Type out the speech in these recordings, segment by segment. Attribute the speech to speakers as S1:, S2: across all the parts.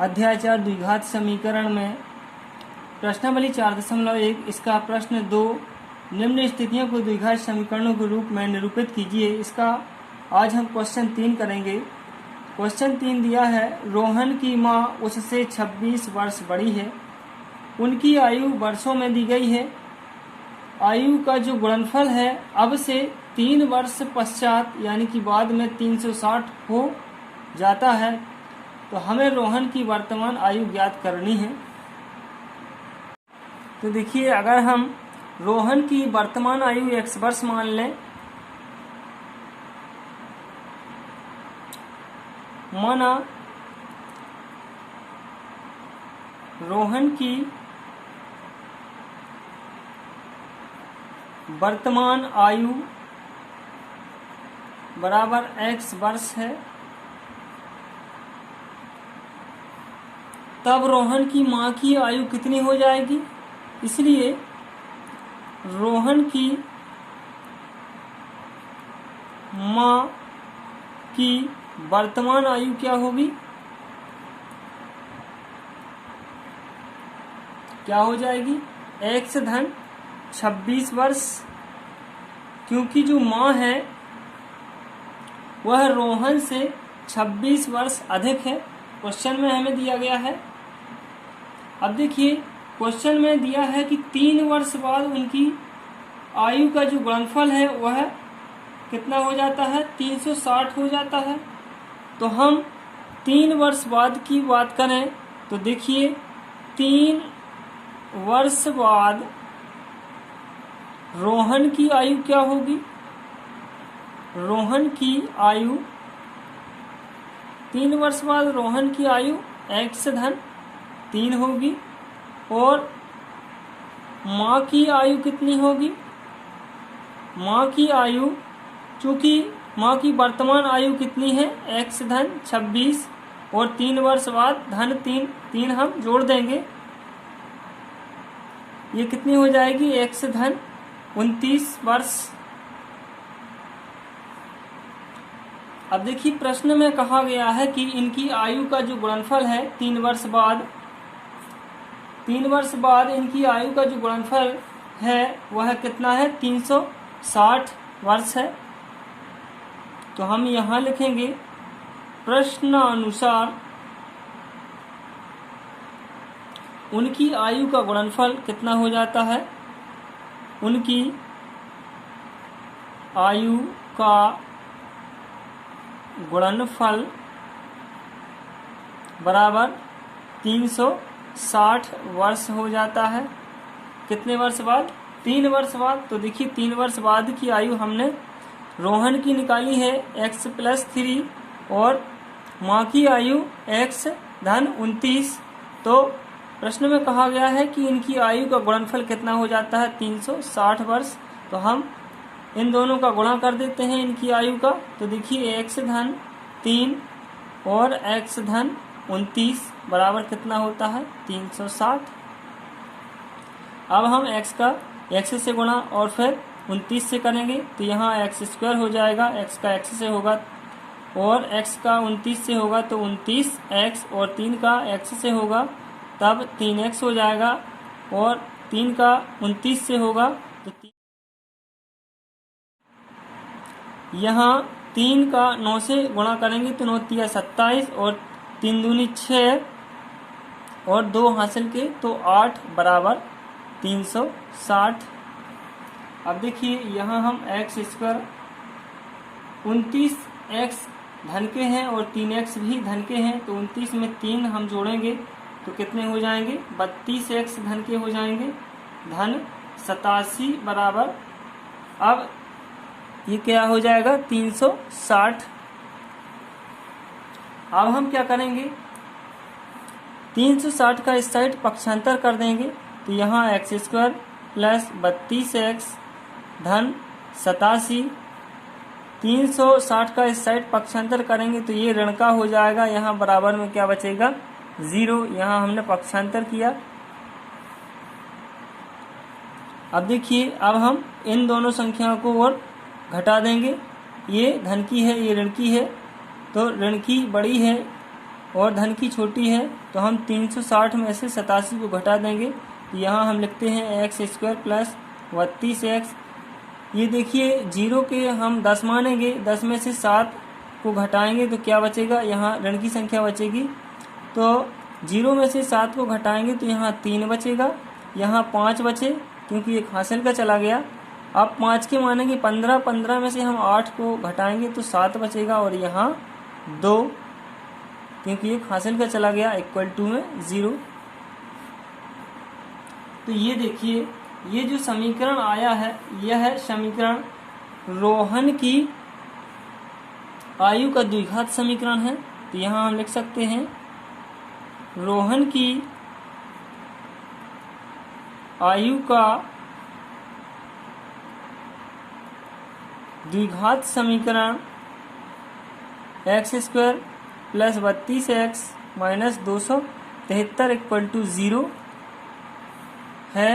S1: अध्याय 4 द्विघात समीकरण में प्रश्नावली 4.1 इसका प्रश्न 2 निम्न स्थितियों को द्विघात समीकरणों के रूप में निरूपित कीजिए। इसका आज हम क्वेश्चन 3 करेंगे। क्वेश्चन 3 दिया है, रोहन की माँ उससे 26 वर्ष बड़ी है। उनकी आयु वर्षों में दी गई है। आयु का जो गुणनफल है अब से 3 वर्ष पश्चात यानी कि बाद में 360 हो जाता है, तो हमें रोहन की वर्तमान आयु ज्ञात करनी है। तो देखिए, अगर हम रोहन की वर्तमान आयु x वर्ष मान लें, माना रोहन की वर्तमान आयु बराबर x वर्ष है, तब रोहन की माँ की आयु कितनी हो जाएगी। इसलिए रोहन की माँ की वर्तमान आयु क्या होगी, क्या हो जाएगी, x धन 26 वर्ष। क्योंकि जो माँ है वह रोहन से 26 वर्ष अधिक है। क्वेश्चन में हमें दिया गया है। अब देखिए, क्वेश्चन में दिया है कि 3 वर्ष बाद उनकी आयु का जो गुणनफल है वह कितना हो जाता है, 360 हो जाता है। तो हम 3 वर्ष बाद की बात करें तो देखिए, 3 वर्ष बाद रोहन की आयु क्या होगी। रोहन की आयु 3 वर्ष बाद रोहन की आयु x धन 3 होगी। और माँ की आयु कितनी होगी, माँ की आयु, चूंकि माँ की वर्तमान आयु कितनी है, x धन 26 और 3 वर्ष बाद धन 3 हम जोड़ देंगे, ये कितनी हो जाएगी, x धन 29 वर्ष। अब देखिए, प्रश्न में कहा गया है कि इनकी आयु का जो गुणनफल है 3 वर्ष बाद इनकी आयु का जो गुणनफल है वह कितना है, 360 वर्ष है। तो हम यहाँ लिखेंगे, प्रश्नानुसार उनकी आयु का गुणनफल कितना हो जाता है। उनकी आयु का गुणनफल बराबर 360 वर्ष हो जाता है। कितने वर्ष बाद, 3 वर्ष बाद। तो देखिए, 3 वर्ष बाद की आयु हमने रोहन की निकाली है x + 3 और माँ की आयु x धन 29। तो प्रश्न में कहा गया है कि इनकी आयु का गुणनफल कितना हो जाता है, 360 वर्ष। तो हम इन दोनों का गुणा कर देते हैं इनकी आयु का। तो देखिए, x धन 3 और x धन 29 बराबर कितना होता है, 360। अब हम x का x से गुणा और फिर 29 से करेंगे तो यहाँ x² हो जाएगा, x का x से होगा और x का 29 से होगा तो 29x और 3 का x से होगा तब 3x हो जाएगा और 3 का 29 से होगा तो यहाँ 3 का 9 से गुणा करेंगे तो 9 × 27 और 3 दूनी 6 और 2 हासिल के तो 8 बराबर 360। अब देखिए, यहाँ हम x² 29x धन के हैं और 3x भी धन के हैं, तो 29 में 3 हम जोड़ेंगे तो कितने हो जाएंगे, 32x धन के हो जाएंगे, धन 87 बराबर, अब ये क्या हो जाएगा, 360। अब हम क्या करेंगे, 360 का इस साइड पक्षांतर कर देंगे तो यहाँ x² + 32x धन 87। 360 का इस साइड पक्षांतर करेंगे तो ये ऋण का हो जाएगा, यहाँ बराबर में क्या बचेगा, 0। यहाँ हमने पक्षांतर किया। अब देखिए, अब हम इन दोनों संख्याओं को और घटा देंगे, ये धन की है ये ऋण की है, तो ऋण की बड़ी है और धन की छोटी है, तो हम 360 में से 87 को घटा देंगे। यहाँ हम लिखते हैं एक्स स्क्वायर प्लस 32x। ये देखिए 0 के हम 10 मानेंगे, 10 में से 7 को घटाएंगे तो क्या बचेगा, यहाँ ऋण की संख्या बचेगी। तो 0 में से 7 को घटाएंगे तो यहाँ 3 बचेगा, यहाँ 5 बचे क्योंकि एक हासिल का चला गया। अब 5 के मानेंगे 15, 15 में से हम 8 को घटाएंगे तो 7 बचेगा और यहाँ 2 क्योंकि एक हासिल का चला गया, इक्वल टू में 0। तो ये देखिए ये जो समीकरण आया है यह है समीकरण रोहन की आयु का द्विघात समीकरण है। तो यहाँ हम लिख सकते हैं रोहन की आयु का द्विघात समीकरण x square plus 32x minus 273 equal to 0 है।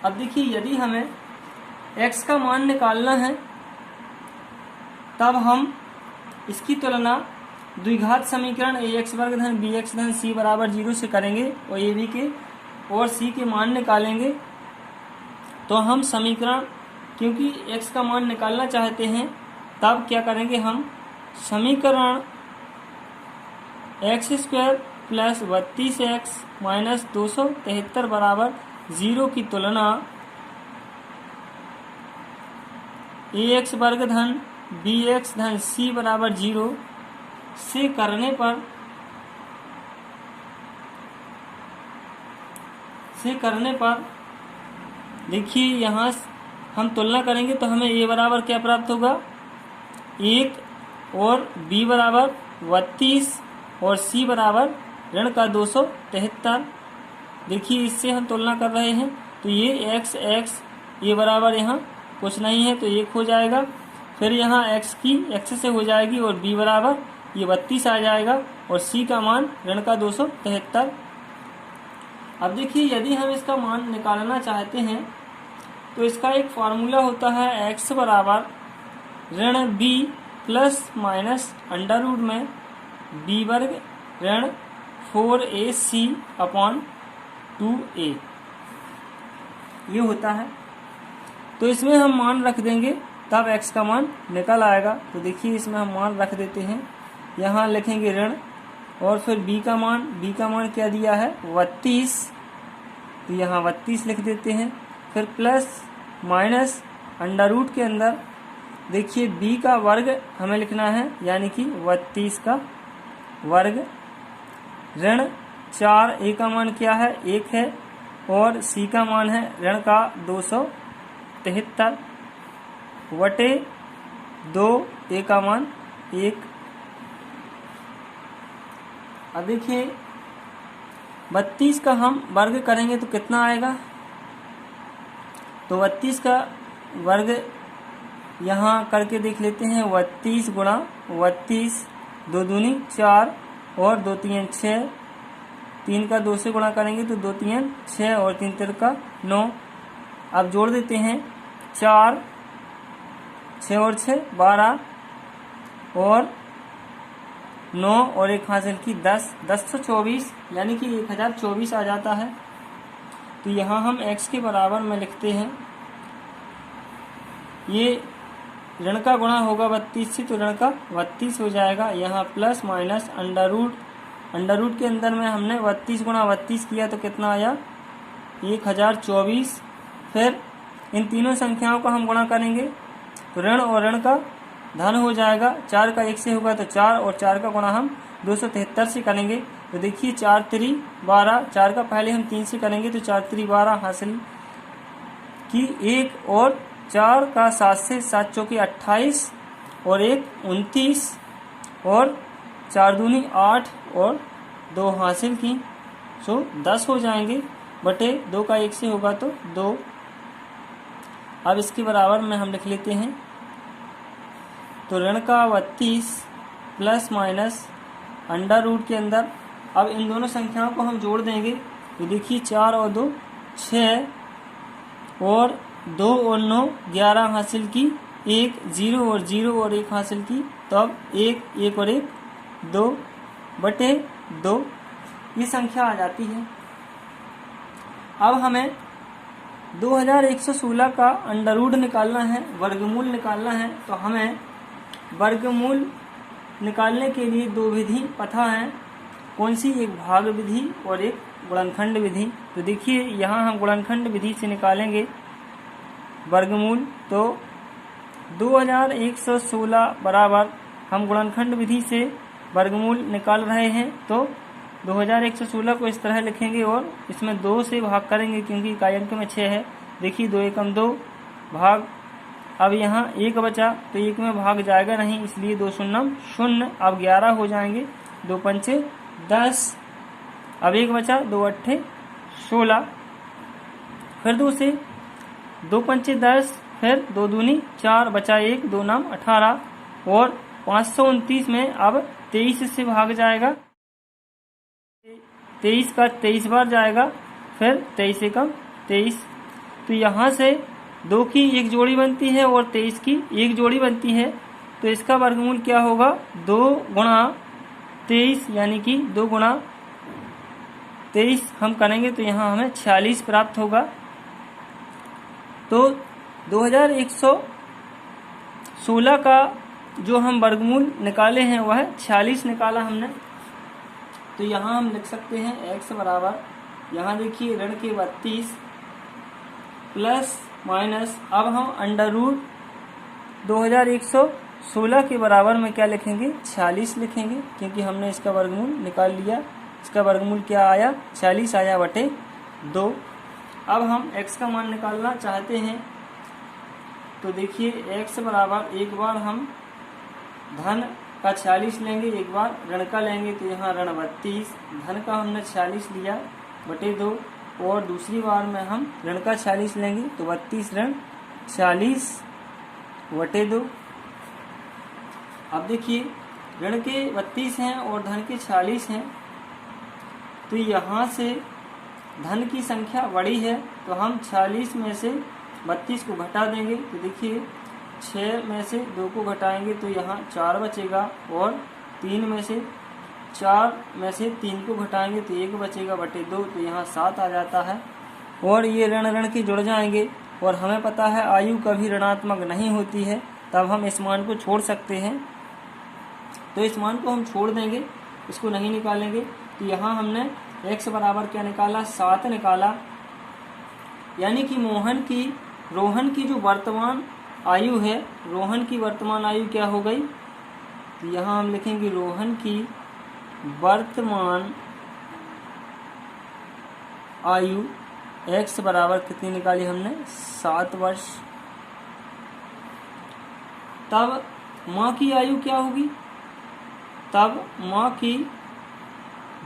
S1: अब देखिए यदि हमें x का मान निकालना है तब हम इसकी तुलना द्विघात समीकरण ax वर्ग धन bx धन c बराबर 0 से करेंगे और ab के और c के मान निकालेंगे। तो हम समीकरण क्योंकि x का मान निकालना चाहते हैं तब क्या करेंगे, हम समीकरण x square plus 32x minus 273 बराबर 0 की तुलना ax वर्ग धन bx धन c बराबर 0 से करने पर देखिए यहाँ हम तुलना करेंगे तो हमें a बराबर क्या प्राप्त होगा, 1 और b बराबर 32 और c बराबर ऋण का 273। देखिए इससे हम तुलना कर रहे हैं तो ये x ये बराबर यहाँ कुछ नहीं है तो 1 हो जाएगा, फिर यहाँ x से हो जाएगी और b बराबर ये 32 आ जाएगा और c का मान ऋण का 273। अब देखिए यदि हम इसका मान निकालना चाहते हैं तो इसका एक फार्मूला होता है x बराबर ऋण b plus minus under root में b वर्ग ऋण 4ac अपॉन 2a ये होता है। तो इसमें हम मान रख देंगे तब x का मान निकल आएगा। तो देखिए इसमें हम मान रख देते हैं, यहाँ लिखेंगे ऋण और फिर b का मान क्या दिया है 32, तो यहाँ 32 लिख देते हैं, फिर प्लस माइनस अंडर रूट के अंदर देखिए b का वर्ग हमें लिखना है यानी कि 32 का वर्ग ऋण 4, a का मान क्या है 1 है और c का मान है ऋण का 273 वटे 2, a का मान 1। अब देखिए 32 का हम वर्ग करेंगे तो कितना आएगा, तो 32 का वर्ग यहाँ करके देख लेते हैं। 32 गुणा 32, 2 दूनी 4 और 2 तीन 6, 3 का 2 से गुणा करेंगे तो 2 तीन 6 और 3 3 का 9। अब जोड़ देते हैं 4, 6 और 6 12 और 9 और एक हासिल की 10, 1024 यानी कि 1024 आ जाता है। तो यहाँ हम x के बराबर में लिखते हैं, ये ऋण का गुणा होगा 32 से तो ऋण का 32 हो जाएगा। यहाँ प्लस माइनस अंडर रूट के अंदर में हमने 32 गुणा 32 किया तो कितना आया 1024। फिर इन तीनों संख्याओं का हम गुणा करेंगे तो ऋण और ऋण का धन हो जाएगा। 4 का 1 से होगा तो 4 और 4 का गुणा हम 273 से करेंगे। तो देखिए 4 3 12, 4 का पहले हम 3 से करेंगे तो 4 3 12 हासिल की 1 और 4 का 7 से 7 चौके 28 और 1 29 और 4 दूनी 8 और 2 हासिल की, सो 10 हो जाएंगे बटे 2 का 1 से होगा तो 2। अब इसके बराबर में हम लिख लेते हैं तो ऋण का 32 प्लस माइनस अंडर रूट के अंदर अब इन दोनों संख्याओं को हम जोड़ देंगे तो देखिए 4 और 2 6 और 2 और 9 11 हासिल की एक, 0 और 0 और 1 हासिल की, तो अब 1 और 1 2/2 ये संख्या आ जाती है। अब हमें 2116 का अंडर रूट निकालना है, वर्गमूल निकालना है। तो हमें वर्गमूल निकालने के लिए दो विधि पता है, कौन सी, एक भाग विधि और एक गुणनखंड विधि। तो देखिए यहाँ हम गुणनखंड विधि से निकालेंगे वर्गमूल। तो 2116 बराबर हम गुणनखंड विधि से वर्गमूल निकाल रहे हैं। तो 2116 को इस तरह लिखेंगे और इसमें 2 से भाग करेंगे क्योंकि इकाई अंक में 6 है। देखिए 2 एकम 2 भाग, अब यहाँ 1 बचा तो 1 में भाग जाएगा नहीं, इसलिए 2 शून्यम 0। अब 11 हो जाएंगे, 2 पंचे 10, अब 1 बचा, 2 अट्ठे 16, फिर 2 से 2 पंचे 10, फिर 2 दूनी 4, बचा 1, 2 नाम 18 और 529 में अब 23 से भाग जाएगा, 23 का 23 बार जाएगा, फिर 23 एकम 23। तो यहाँ से 2 की एक जोड़ी बनती है और 23 की एक जोड़ी बनती है। तो इसका वर्गमूल क्या होगा, 2 गुणा 23 यानी कि 2 गुणा 23 हम करेंगे तो यहाँ हमें 46 प्राप्त होगा। तो 2116 का जो हम वर्गमूल निकाले हैं वह 46 निकाला हमने। तो यहाँ हम लिख सकते हैं x बराबर, यहाँ देखिए ऋण के 32 प्लस माइनस, अब हम अंडर रूट 2116 के बराबर में क्या लिखेंगे, 46 लिखेंगे क्योंकि हमने इसका वर्गमूल निकाल लिया। इसका वर्गमूल क्या आया, 46 आया बटे 2। अब हम x का मान निकालना चाहते हैं तो देखिए x बराबर, एक बार हम धन का 46 लेंगे, एक बार ऋण का लेंगे। तो यहाँ ऋण 32, धन का हमने 46 लिया बटे 2 और दूसरी बार में हम ऋण का 46 लेंगे तो 32 ऋण 40 बटे 2। अब देखिए ऋण के 32 हैं और धन के 46 हैं, तो यहाँ से धन की संख्या बड़ी है तो हम 46 में से 32 को घटा देंगे। तो देखिए 6 में से 2 को घटाएंगे तो यहाँ 4 बचेगा और 3 में से 3 को घटाएंगे तो 1 बचेगा बटे 2, तो यहाँ 7 आ जाता है। और ये ऋण के जुड़ जाएंगे और हमें पता है आयु कभी ऋणात्मक नहीं होती है, तब हम इस मान को छोड़ सकते हैं। तो इस मान को हम छोड़ देंगे, इसको नहीं निकालेंगे। तो यहाँ हमने x बराबर क्या निकाला, 7 निकाला, यानी कि रोहन की जो वर्तमान आयु है, रोहन की वर्तमान आयु क्या हो गई। तो यहाँ हम लिखेंगे रोहन की वर्तमान आयु x बराबर कितनी निकाली हमने, 7 वर्ष। तब माँ की आयु क्या होगी, तब माँ की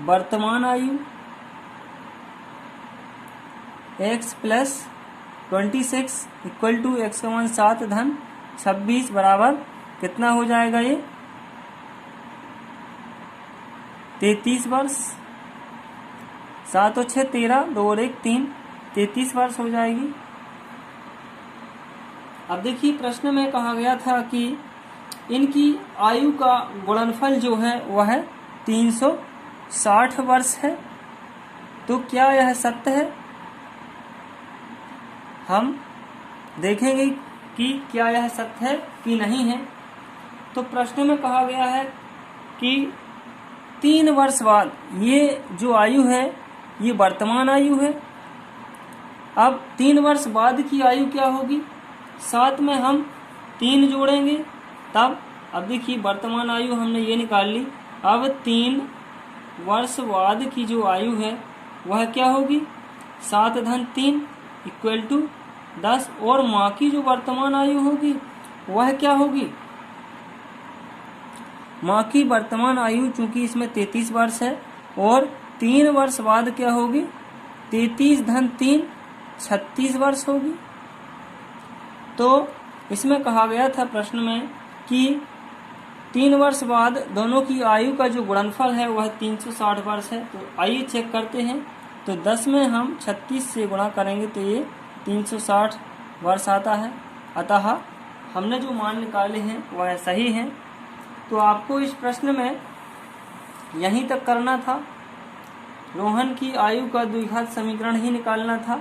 S1: वर्तमान आयु x plus 26 equal to x का मान 7 धन 26 बराबर कितना हो जाएगा, ये 33 वर्ष। 7 और 6 13, 2 और 1 3, 33 वर्ष हो जाएगी। अब देखिए प्रश्न में कहा गया था कि इनकी आयु का गुणनफल जो है वह 360 वर्ष है। तो क्या यह सत्य है, हम देखेंगे कि क्या यह सत्य है कि नहीं है। तो प्रश्न में कहा गया है कि 3 वर्ष बाद ये जो आयु है ये वर्तमान आयु है। अब 3 वर्ष बाद की आयु क्या होगी, 7 में हम 3 जोड़ेंगे तब, अब देखिए वर्तमान आयु हमने ये निकाल ली। अब 3 वर्ष बाद की जो आयु है वह क्या होगी, 7 धन 3 इक्वल टू 10। और माँ की जो वर्तमान आयु होगी वह क्या होगी, माँ की वर्तमान आयु चूंकि इसमें 33 वर्ष है और 3 वर्ष बाद क्या होगी, 33 धन 3 36 वर्ष होगी। तो इसमें कहा गया था प्रश्न में कि 3 वर्ष बाद दोनों की आयु का जो गुणनफल है वह 360 वर्ष है। तो आइए चेक करते हैं। तो 10 में हम 36 से गुणा करेंगे तो ये 360 वर्ष आता है। अतः हमने जो मान निकाले हैं वह सही हैं। तो आपको इस प्रश्न में यहीं तक करना था, रोहन की आयु का द्विघात समीकरण ही निकालना था।